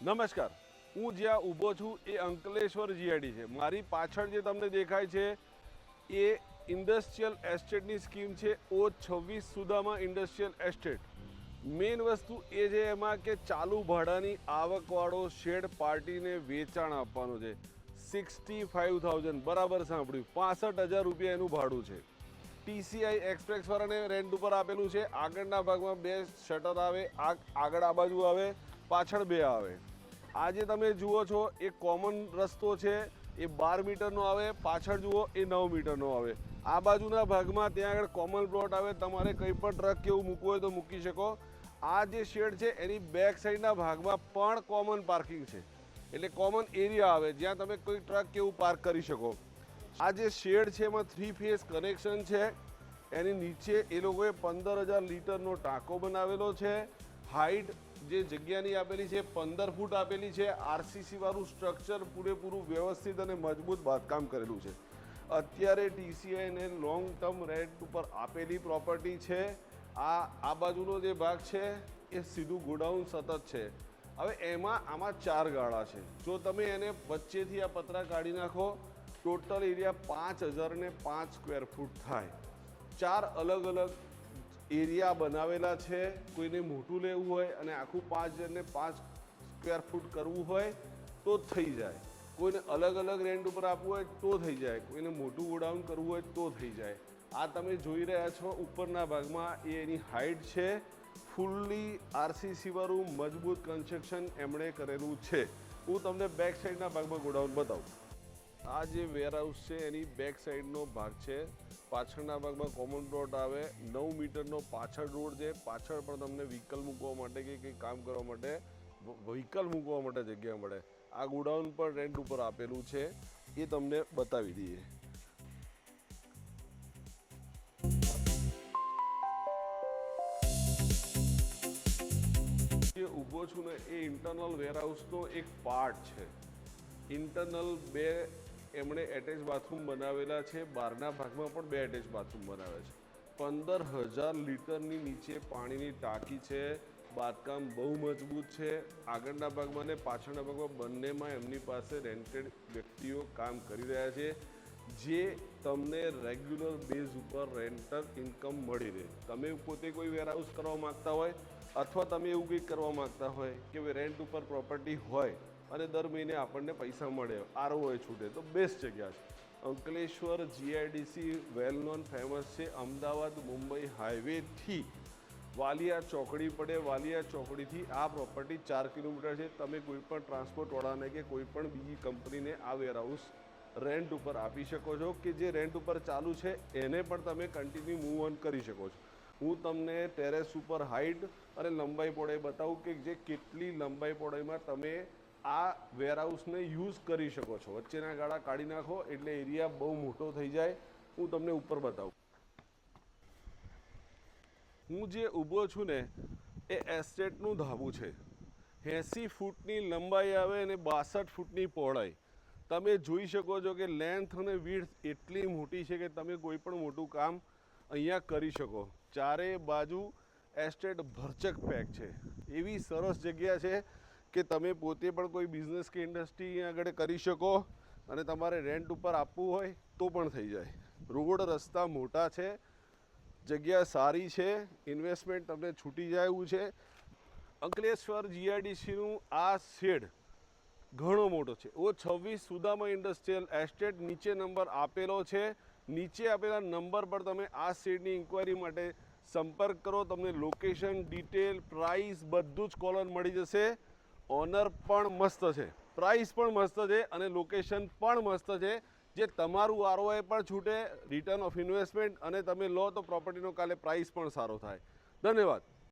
નમસ્કાર, હું જ્યાં ઊભો છું એ અંકલેશ્વર જીઆઈડી છે. મારી પાછળ જે તમને દેખાય છે એ ઇન્ડસ્ટ્રીયલ એસ્ટેટની સ્કીમ છે. O26 Sudama industrial estate. Main વસ્તુ એ છે એમાં કે ચાલુ ભાડાની આવકવાળો શેડ પાર્ટીને વેચાણ આપવાનો છે. 65,000, બરાબર સાંભળ્યું, 65,000 રૂપિયા એનું ભાડું છે. TCI એક્સપ્રેસ વાળાને રેન્ટ ઉપર આપેલું છે. આગળના ભાગમાં 2 શટર આવે, આગળ આ બાજુ આવે, પાછળ 2 આવે. આ જે તમે જુઓ છો એ કોમન રસ્તો છે, એ 12 મીટરનો આવે. પાછળ જુઓ એ 9 મીટરનો આવે. આ બાજુના ભાગમાં ત્યાં આગળ કોમન પ્લોટ આવે. તમારે કંઈ પણ ટ્રક કેવું મૂકવું હોય તો મૂકી શકો. આ જે શેડ છે એની બેક સાઈડના ભાગમાં પણ કોમન પાર્કિંગ છે, એટલે કોમન એરિયા આવે જ્યાં તમે કોઈ ટ્રક કેવું પાર્ક કરી શકો. આ જે શેડ છે એમાં 3 ફેઝ કનેક્શન છે. એની નીચે એ લોકોએ 15,000 લીટરનો ટાંકો બનાવેલો છે. હાઈટ જે જગ્યાની આપેલી છે 15 ફૂટ આપેલી છે. RCC વાળું સ્ટ્રક્ચર, પૂરેપૂરું વ્યવસ્થિત અને મજબૂત બાંધકામ કરેલું છે. અત્યારે TCIને લોંગ ટર્મ રેન્ટ ઉપર આપેલી પ્રોપર્ટી છે. આ બાજુનો જે ભાગ છે એ સીધું ગોડાઉન સતત છે. હવે આમાં 4 ગાળા છે. જો તમે એને વચ્ચેથી આ પતરા કાઢી નાખો, ટોટલ એરિયા 5,005 સ્ક્વેર ફૂટ થાય. 4 અલગ અલગ એરિયા બનાવેલા છે. કોઈને મોટું લેવું હોય અને આખું 5,005 સ્ક્વેર ફૂટ કરવું હોય તો થઈ જાય. કોઈને અલગ અલગ રેન્ટ ઉપર આપવું હોય તો થઈ જાય. કોઈને મોટું ગોડાઉન કરવું હોય તો થઈ જાય. આ તમે જોઈ રહ્યા છો ઉપરના ભાગમાં એ એની હાઈટ છે. ફૂલ્લી RCC વાળું મજબૂત કન્સ્ટ્રક્શન એમણે કરેલું છે. હું તમને બેક સાઈડના ભાગમાં ગોડાઉન બતાવું. આ જે વેરહાઉસ છે એની બેક સાઈડનો ભાગ છે. પાછળના ભાગમાં કોમન પ્લોટ આવે. 9 મીટરનો પાછળ રોડ છે. પાછળ પણ તમને વ્હીકલ મૂકવા માટે કે કંઈ કામ કરવા માટે વ્હીકલ મૂકવા માટે જગ્યા મળે. આ ગોડાઉન પર રેન્ટ ઉપર આપેલું છે, એ તમને બતાવી દઈએ. જે ઊભો છું ને એ ઇન્ટરનલ વેરહાઉસનો એક પાર્ટ છે. ઇન્ટરનલ 2 એમણે એટેચ બાથરૂમ બનાવેલા છે. બહારના ભાગમાં પણ 2 એટેચ બાથરૂમ બનાવે છે. 15,000 લીટરની નીચે પાણીની ટાંકી છે. બાંધકામ બહુ મજબૂત છે. આગળના ભાગમાં ને પાછળના ભાગમાં બંનેમાં એમની પાસે રેન્ટેડ વ્યક્તિઓ કામ કરી રહ્યા છે, જે તમને રેગ્યુલર બેઝ ઉપર રેન્ટલ ઇન્કમ મળી રહે. તમે પોતે કોઈ વેરહાઉસ કરવા માગતા હોય અથવા તમે એવું કંઈક કરવા માગતા હોય કે રેન્ટ ઉપર પ્રોપર્ટી હોય અને દર મહિને આપણને પૈસા મળે, ROI છૂટે, તો બેસ્ટ જગ્યા છે. Ankleshwar GIDC well known famous છે. અમદાવાદ મુંબઈ હાઈવેથી વાલિયા ચોકડી પડે. વાલિયા ચોકડીથી આ પ્રોપર્ટી 4 કિલોમીટર છે. તમે કોઈ પણ ટ્રાન્સપોર્ટવાળાને કે કોઈ પણ બીજી કંપનીને આ વેરહાઉસ રેન્ટ ઉપર આપી શકો છો, કે જે રેન્ટ ઉપર ચાલુ છે એને પણ તમે કન્ટિન્યુ મૂવ ઓન કરી શકો છો. હું તમને ટેરેસ ઉપર હાઈટ અને લંબાઈ પહોળાઈ બતાવું કે જે કેટલી લંબાઈ પહોળાઈમાં તમે આ વેરહાઉસને યુઝ કરી શકો છો. વચ્ચેના ગાળા કાઢી નાખો એટલે એરિયા બહુ મોટો થઈ જાય. હું તમને ઉપર બતાવું. હું જે ઊભો છું ને એ એસ્ટેટનું ધાબું છે. 80 ફૂટની લંબાઈ આવે અને 62 ફૂટની પહોળાઈ. તમે જોઈ શકો છો કે લેન્થ અને વિડ્થ એટલી મોટી છે કે તમે કોઈ પણ મોટું કામ અહીંયા કરી શકો. ચારે બાજુ એસ્ટેટ ભરચક પેક છે. એવી સરસ જગ્યા છે કે તમે પોતે પણ કોઈ બિઝનેસ કે ઇન્ડસ્ટ્રી અહીંયા આગળ કરી શકો અને તમારે રેન્ટ ઉપર આપવું હોય તો પણ થઈ જાય. રોડ રસ્તા મોટા છે, જગ્યા સારી છે, ઇન્વેસ્ટમેન્ટ તમને છૂટી જાય એવું છે. અંકલેશ્વર GIDCનું આ શેડ ઘણો મોટો છે. O26 Sudama industrial estate. નીચે નંબર આપેલો છે. નીચે આપેલા નંબર પર તમે આ શેડની ઇન્ક્વાયરી માટે સંપર્ક કરો. તમને લોકેશન, ડિટેલ, પ્રાઇસ બધું જ કોલર મળી જશે. ઓનર પણ મસ્ત છે, પ્રાઇસ પણ મસ્ત છે અને લોકેશન પણ મસ્ત છે, જે તમારું ROI પણ છૂટે, રિટર્ન ઓફ ઇન્વેસ્ટમેન્ટ, અને તમે લો તો પ્રોપર્ટીનો કાલે પ્રાઇસ પણ સારો થાય. ધન્યવાદ.